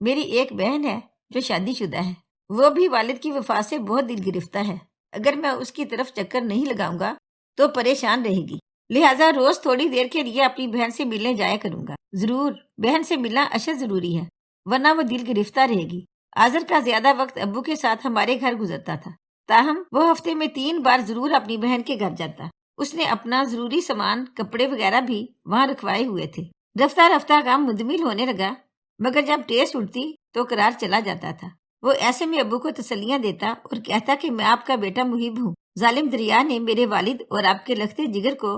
میری ایک بہن ہے جو شادی شدہ ہے، وہ بھی والد کی وفات سے بہت دل گرفتہ ہے۔ اگر میں اس کی طرف چکر نہیں لگاؤں گا تو پریشان رہے گی، لہٰذا روز تھوڑی دیر کے لیے اپنی بہن سے ملنے جایا کروں گا۔ ضرور، بہن سے ملنا اشد ضروری ہے، ورنہ وہ دل گرفتہ رہے گی۔ آذر کا زیادہ وقت ابو کے ساتھ ہمارے گھر گزرتا تھا، تاہم وہ ہفتے میں 3 بار ضرور اپنی بہن کے گھر جاتا۔ اس نے اپنا ضروری سامان، کپڑے وغیرہ بھی وہاں رکھوائے ہوئے تھے۔ رفتہ رفتہ کام مندمل ہونے لگا، مگر جب ٹیس اٹھتی تو قرار چلا جاتا تھا۔ وہ ایسے میں ابو کو تسلیاں دیتا اور کہتا کہ میں آپ کا بیٹا محب ہوں۔ ظالم دریا نے میرے والد اور آپ کے لختے جگر کو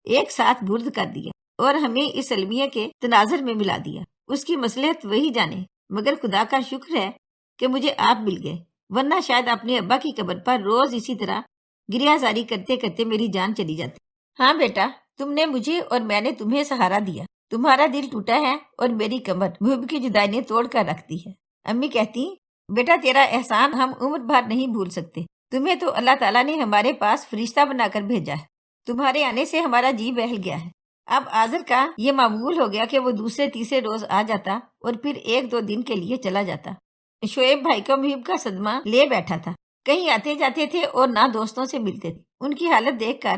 ایک ساتھ برد کر دیا اور ہمیں اس المیہ کے تناظر میں ملا دیا۔ اس کی مصلحت وہی جانے، مگر خدا کا شکر ہے کہ مجھے آپ مل گئے، ورنہ شاید اپنے ابا کی قبر پر روز اسی طرح گریہ زاری کرتے کرتے میری جان چلی جاتی۔ ہاں بیٹا، تم نے مجھے اور میں نے تمہیں سہارا دیا۔ تمہارا دل ٹوٹا ہے اور میری کمر محب کی جدائی نے توڑ کر رکھ دی ہے۔ امی کہتی، بیٹا تیرا احسان ہم عمر بھر نہیں بھول سکتے۔ تمہیں تو اللہ تعالیٰ نے ہمارے پاس فرشتہ بنا کر بھیجا ہے۔ تمہارے آنے سے ہمارا جی بہل گیا ہے۔ اب آذر کا یہ معمول ہو گیا کہ وہ دوسرے تیسرے روز آ جاتا اور پھر 1-2 دن کے لیے چلا جاتا۔ شعیب بھائی کو محب کا صدمہ لے بیٹھا تھا، کہیں آتے جاتے تھے اور نہ دوستوں سے ملتے تھے۔ ان کی حالت دیکھ کر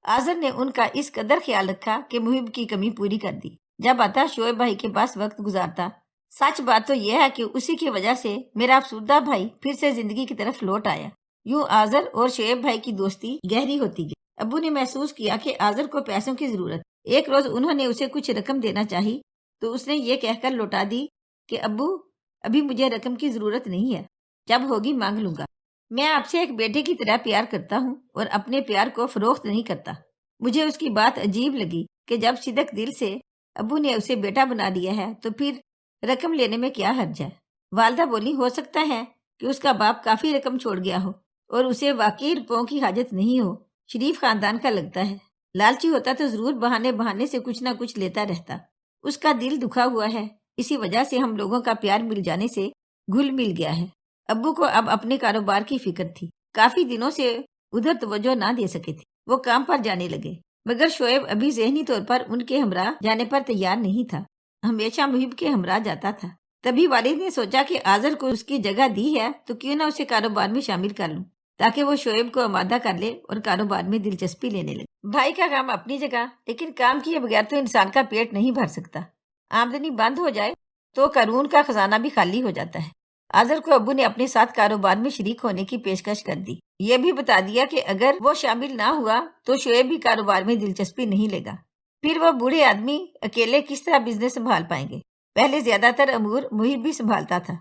آذر نے ان کا اس قدر خیال رکھا کہ محب کی کمی پوری کر دی۔ جب آتا شعیب بھائی کے پاس وقت گزارتا۔ سچ بات تو یہ ہے کہ اسی کی وجہ سے میرا افسردہ بھائی پھر سے زندگی کی طرف لوٹ آیا۔ یوں آذر اور شعیب بھائی کی دوستی گہری ہوتی گئی۔ ابو نے محسوس کیا کہ آذر کو پیسوں کی ضرورت۔ ایک روز انہوں نے اسے کچھ رقم دینا چاہی تو اس نے یہ کہہ کر لوٹا دی کہ ابو، ابھی مجھے رقم کی ضرورت نہیں ہے، جب ہوگی مانگ لوں گا۔ میں آپ سے ایک بیٹے کی طرح پیار کرتا ہوں اور اپنے پیار کو فروخت نہیں کرتا۔ مجھے اس کی بات عجیب لگی کہ جب صدق دل سے ابو نے اسے بیٹا بنا دیا ہے تو پھر رقم لینے میں کیا حرج ہے۔ والدہ بولی، ہو سکتا ہے کہ اس کا باپ کافی رقم چھوڑ گیا ہو اور اسے واقعی روپوں کی حاجت نہیں ہو۔ شریف خاندان کا لگتا ہے، لالچی ہوتا تو ضرور بہانے سے کچھ نہ کچھ لیتا رہتا۔ اس کا دل دکھا ہوا ہے، اسی وجہ سے ہم لوگوں کا پیار مل جانے سے گھل مل گیا ہے۔ ابو کو اب اپنے کاروبار کی فکر تھی، کافی دنوں سے ادھر توجہ نہ دے سکے تھے۔ وہ کام پر جانے لگے، مگر شعیب ابھی ذہنی طور پر ان کے ہمراہ جانے پر تیار نہیں تھا، ہمیشہ محب کے ہمراہ جاتا تھا۔ تبھی والد نے سوچا کہ آذر کو اس کی جگہ دی ہے تو کیوں نہ اسے کاروبار میں شامل کر لوں، تاکہ وہ شعیب کو آمادہ کر لے اور کاروبار میں دلچسپی لینے لگے۔ بھائی کا کام اپنی جگہ، لیکن کام کیے بغیر تو انسان کا پیٹ نہیں بھر سکتا۔ آمدنی بند ہو جائے تو قارون کا خزانہ بھی خالی ہو جاتا ہے۔ آذر کو ابو نے اپنے ساتھ کاروبار میں شریک ہونے کی پیشکش کر دی۔ یہ بھی بتا دیا کہ اگر وہ شامل نہ ہوا تو شعیب بھی کاروبار میں دلچسپی نہیں لے گا، پھر وہ بوڑھے آدمی اکیلے کس طرح بزنس سنبھال پائیں گے۔ پہلے زیادہ تر امور محب بھی سنبھالتا تھا۔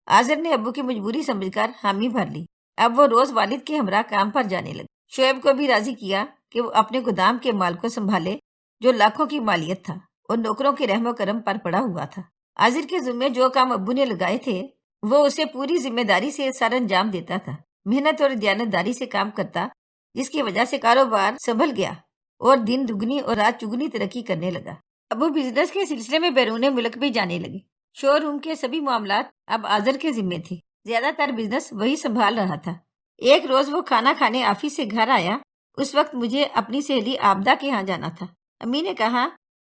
آذر نے ابو کی مجبوری سمجھ کر حامی بھر لی۔ اب وہ روز والد کے ہمراہ کام پر جانے لگے۔ شعیب کو بھی راضی کیا کہ وہ اپنے گودام کے مال کو سنبھالے جو لاکھوں کی مالیت تھا اور نوکروں کے رحم و کرم پر پڑا ہوا تھا۔ آذر کے ذمے جو کام ابو نے لگائے تھے وہ اسے پوری ذمہ داری سے سر انجام دیتا تھا، محنت اور دیانتداری سے کام کرتا، جس کی وجہ سے کاروبار سنبھل گیا اور دن دگنی اور رات چگنی ترقی کرنے لگا۔ ابو بزنس کے سلسلے میں بیرون ملک بھی جانے لگے۔ شو روم کے سبھی معاملات اب آذر کے ذمے تھے، زیادہ تر بزنس وہی سنبھال رہا تھا۔ ایک روز وہ کھانا کھانے آفس سے گھر آیا۔ اس وقت مجھے اپنی سہیلی عابدہ کے ہاں جانا تھا۔ امی نے کہا،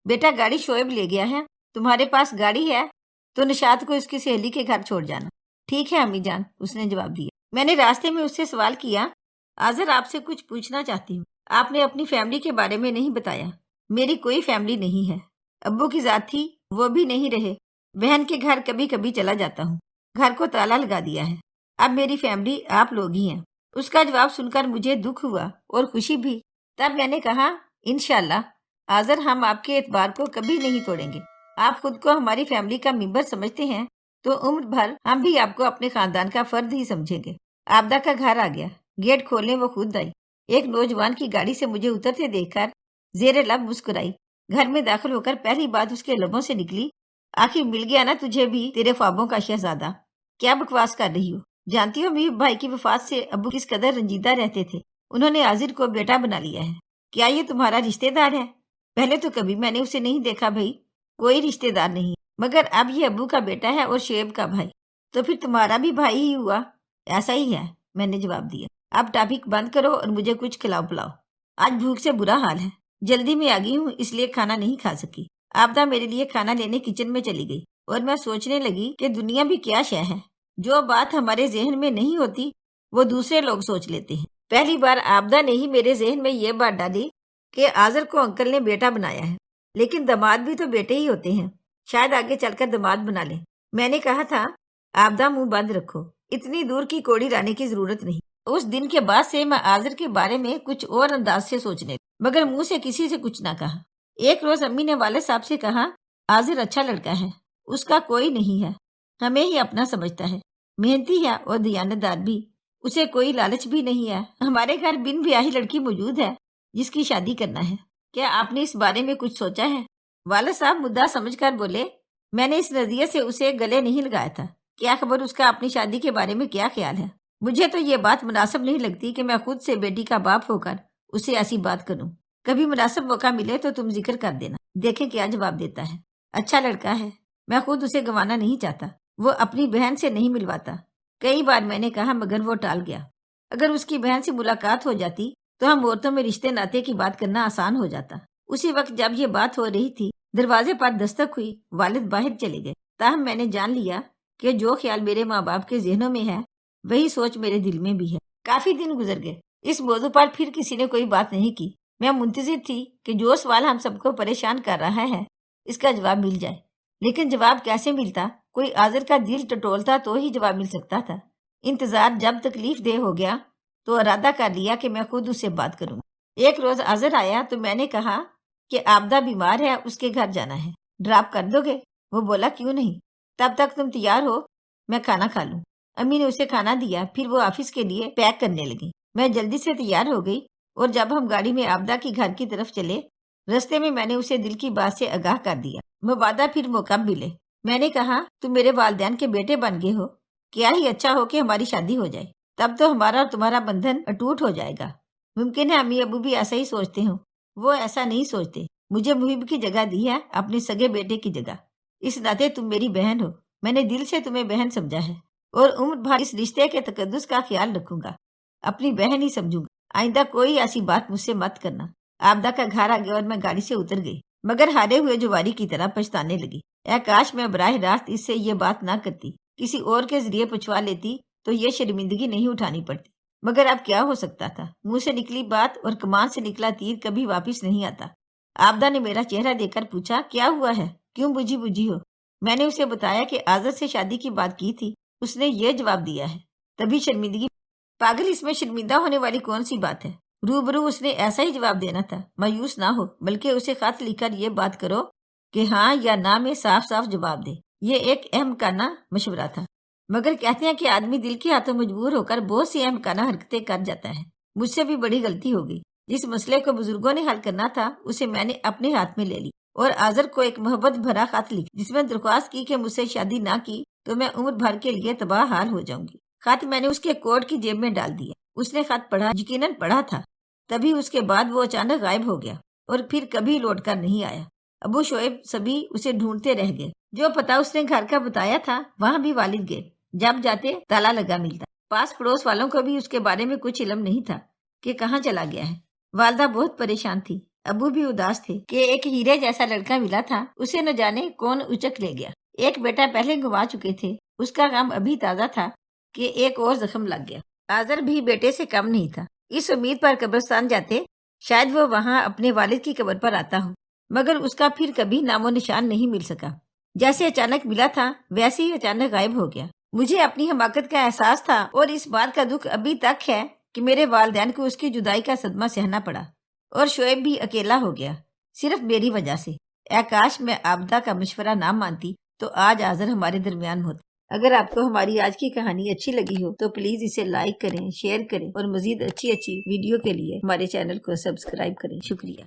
بیٹا گاڑی شعیب لے گیا ہے، تمہارے پاس گاڑی ہے تو نشاط کو اس کی سہیلی کے گھر چھوڑ جانا۔ ٹھیک ہے امی جان، اس نے جواب دیا۔ میں نے راستے میں اس سے سوال کیا، آذر آپ سے کچھ پوچھنا چاہتی ہوں، آپ نے اپنی فیملی کے بارے میں نہیں بتایا۔ میری کوئی فیملی نہیں ہے، ابو کی ذات تھی وہ بھی نہیں رہے، بہن کے گھر کبھی کبھی چلا جاتا ہوں، گھر کو تالا لگا دیا ہے، اب میری فیملی آپ لوگ ہی ہیں۔ اس کا جواب سن کر مجھے دکھ ہوا اور خوشی بھی۔ تب میں نے کہا، انشاءاللہ آذر ہم آپ کے اعتبار کو کبھی نہیں توڑیں گے۔ آپ خود کو ہماری فیملی کا ممبر سمجھتے ہیں تو عمر بھر ہم بھی آپ کو اپنے خاندان کا فرد ہی سمجھیں گے۔ عابدہ کا گھر آ گیا، گیٹ کھولنے وہ خود آئی۔ ایک نوجوان کی گاڑی سے مجھے اترتے دیکھ کر زیر لب مسکرائی۔ گھر میں داخل ہو کر پہلی بات اس کے لبوں سے نکلی، آخر مل گیا نا تجھے بھی تیرے خوابوں کا شہزادہ۔ کیا بکواس کر رہی ہو؟ جانتی ہو محب بھائی کی وفات سے ابو کس قدر رنجیدہ رہتے تھے۔ انہوں نے آذر کو بیٹا بنا لیا ہے۔ کیا یہ تمہارا رشتہ دار ہے؟ پہلے تو کبھی میں نے اسے نہیں دیکھا بھائی، کوئی رشتہ دار نہیں، مگر اب یہ ابو کا بیٹا ہے اور شعیب کا بھائی، تو پھر تمہارا بھی بھائی ہی ہوا۔ ایسا ہی ہے، میں نے جواب دیا۔ اب ٹاپک بند کرو اور مجھے کچھ کھلاؤ پلاؤ، آج بھوک سے برا حال ہے۔ جلدی میں آ گئی ہوں اس لیے کھانا نہیں کھا سکی۔ عابدہ میرے لیے کھانا لینے کچن میں چلی گئی۔ اور میں سوچنے لگی کہ دنیا بھی کیا شے ہے، جو بات ہمارے ذہن میں نہیں ہوتی وہ دوسرے لوگ سوچ لیتے ہیں۔ پہلی بار آبدہ نے ہی میرے ذہن میں یہ بات ڈالی کہ آذر کو انکل نے بیٹا بنایا ہے، لیکن داماد بھی تو بیٹے ہی ہوتے ہیں، شاید آگے چل کر داماد بنا لیں۔ میں نے کہا تھا آبدہ منہ بند رکھو، اتنی دور کی کوڑی لانے کی ضرورت نہیں۔ اس دن کے بعد سے میں آذر کے بارے میں کچھ اور انداز سے سوچنے لگی، مگر منہ سے کسی سے کچھ نہ کہا۔ ایک روز امی نے والد صاحب سے کہا آذر اچھا لڑکا ہے، اس کا کوئی نہیں ہے، ہمیں ہی اپنا سمجھتا ہے، محنتی ہے اور دیانتدار بھی، اسے کوئی لالچ بھی نہیں ہے۔ ہمارے گھر بن بیاہی لڑکی موجود ہے جس کی شادی کرنا ہے، کیا آپ نے اس بارے میں کچھ سوچا ہے؟ والد صاحب مدعا سمجھ کر بولے میں نے اس نظریے سے اسے گلے نہیں لگایا تھا، کیا خبر اس کا اپنی شادی کے بارے میں کیا خیال ہے۔ مجھے تو یہ بات مناسب نہیں لگتی کہ میں خود سے بیٹی کا باپ ہو کر اسے ایسی بات کروں۔ کبھی مناسب موقع ملے تو تم ذکر کر دینا، دیکھیں کیا جواب دیتا ہے۔ اچھا لڑکا ہے، میں خود اسے گنوانا نہیں چاہتا، وہ اپنی بہن سے نہیں ملواتا۔ کئی بار میں نے کہا مگر وہ ٹال گیا۔ اگر اس کی بہن سے ملاقات ہو جاتی تو ہم عورتوں میں رشتے ناطے کی بات کرنا آسان ہو جاتا۔ اسی وقت جب یہ بات ہو رہی تھی دروازے پر دستک ہوئی، والد باہر چلے گئے۔ تاہم میں نے جان لیا کہ جو خیال میرے ماں باپ کے ذہنوں میں ہے وہی سوچ میرے دل میں بھی ہے۔ کافی دن گزر گئے، اس موضوع پر پھر کسی نے کوئی بات نہیں کی۔ میں منتظر تھی کہ جو سوال ہم سب کو پریشان کر رہا ہے اس کا جواب مل جائے، لیکن جواب کیسے ملتا؟ کوئی آذر کا دل ٹٹولتا تو ہی جواب مل سکتا تھا۔ انتظار جب تکلیف دہ ہو گیا تو ارادہ کر لیا کہ میں خود اس سے بات کروں۔ ایک روز آذر آیا تو میں نے کہا کہ آبدہ بیمار ہے، اس کے گھر جانا ہے، ڈراپ کر دو گے؟ وہ بولا کیوں نہیں، تب تک تم تیار ہو میں کھانا کھا لوں۔ امی نے اسے کھانا دیا، پھر وہ آفس کے لیے پیک کرنے لگی۔ میں جلدی سے تیار ہو گئی اور جب ہم گاڑی میں آبدہ کی گھر کی طرف چلے، رستے میں نے اسے دل کی بات سے آگاہ کر دیا۔ مبادہ پھر موقع ملے، میں نے کہا تم میرے والدین کے بیٹے بن گئے ہو، کیا ہی اچھا ہو کہ ہماری شادی ہو جائے، تب تو ہمارا اور تمہارا بندھن اٹوٹ ہو جائے گا۔ ممکن ہے امی ابو بھی ایسا ہی سوچتے ہوں، وہ ایسا نہیں سوچتے۔ مجھے محب کی جگہ دی ہے، اپنے سگے بیٹے کی جگہ، اس ناطے تم میری بہن ہو، میں نے دل سے تمہیں بہن سمجھا ہے اور عمر بھر اس رشتے کے تقدس کا خیال رکھوں گا، اپنی بہن ہی سمجھوں گا۔ آئندہ کوئی ایسی بات مجھ سے مت کرنا۔ آبدہ کا گھر آ گیا اور میں گاڑی سے اتر گئی، مگر ہارے ہوئے جواری کی طرح پچھتانے لگی۔ اے کاش میں براہ راست اس سے یہ بات نہ کرتی، کسی اور کے ذریعے پچھوا لیتی تو یہ شرمندگی نہیں اٹھانی پڑتی۔ مگر اب کیا ہو سکتا تھا، منہ سے نکلی بات اور کمان سے نکلا تیر کبھی واپس نہیں آتا۔ آبدہ نے میرا چہرہ دیکھ کر پوچھا کیا ہوا ہے، کیوں بجھی بجھی ہو؟ میں نے اسے بتایا کہ آذر سے شادی کی بات کی تھی، اس نے یہ جواب دیا ہے۔ تبھی شرمندگی، پاگل، اس میں شرمندہ ہونے والی کون سی بات ہے؟ روبرو اس نے ایسا ہی جواب دینا تھا۔ مایوس نہ ہو، بلکہ اسے خط لکھ کر یہ بات کرو کہ ہاں یا نہ میں صاف صاف جواب دے۔ یہ ایک اہم کانہ مشورہ تھا، مگر کہتے ہیں کہ آدمی دل کے ہاتھوں مجبور ہو کر بہت سی اہم کانہ حرکتیں کر جاتا ہے۔ مجھ سے بھی بڑی غلطی ہو گئی۔ جس مسئلے کو بزرگوں نے حل کرنا تھا اسے میں نے اپنے ہاتھ میں لے لی اور آذر کو ایک محبت بھرا خط لکھ جس میں درخواست کی کہ مجھ سے شادی نہ کی تو میں عمر بھر کے لیے تباہ حال ہو جاؤں گی۔ خط میں نے اس کے کوٹ کی جیب میں ڈال دیا۔ اس نے خط پڑھا، یقیناً پڑھا تھا، تبھی اس کے بعد وہ اچانک غائب ہو گیا اور پھر کبھی لوٹ کر نہیں آیا۔ ابو شعیب سبھی اسے ڈھونڈتے رہ گئے۔ جو پتہ اس نے گھر کا بتایا تھا وہاں بھی والد گئے، جب جاتے تالا لگا ملتا۔ پاس پڑوس والوں کو بھی اس کے بارے میں کچھ علم نہیں تھا کہ کہاں چلا گیا ہے۔ والدہ بہت پریشان تھی، ابو بھی اداس تھے کہ ایک ہیرے جیسا لڑکا ملا تھا، اسے نہ جانے کون اچک لے گیا۔ ایک بیٹا پہلے گنوا چکے تھے، اس کا غم ابھی تازہ تھا کہ ایک اور زخم لگ گیا۔ آذر بھی بیٹے سے کم نہیں تھا۔ اس امید پر قبرستان جاتے شاید وہ وہاں اپنے والد کی قبر پر آتا ہو، مگر اس کا پھر کبھی نام و نشان نہیں مل سکا۔ جیسے اچانک ملا تھا ویسے ہی اچانک غائب ہو گیا۔ مجھے اپنی حماقت کا احساس تھا اور اس بات کا دکھ ابھی تک ہے کہ میرے والدین کو اس کی جدائی کا صدمہ سہنا پڑا اور شعیب بھی اکیلا ہو گیا، صرف میری وجہ سے۔ اے کاش میں آبدہ کا مشورہ نہ مانتی تو آج آذر ہمارے درمیان ہوتا۔ اگر آپ کو ہماری آج کی کہانی اچھی لگی ہو تو پلیز اسے لائک کریں، شیئر کریں اور مزید اچھی ویڈیو کے لیے ہمارے چینل کو سبسکرائب کریں۔ شکریہ۔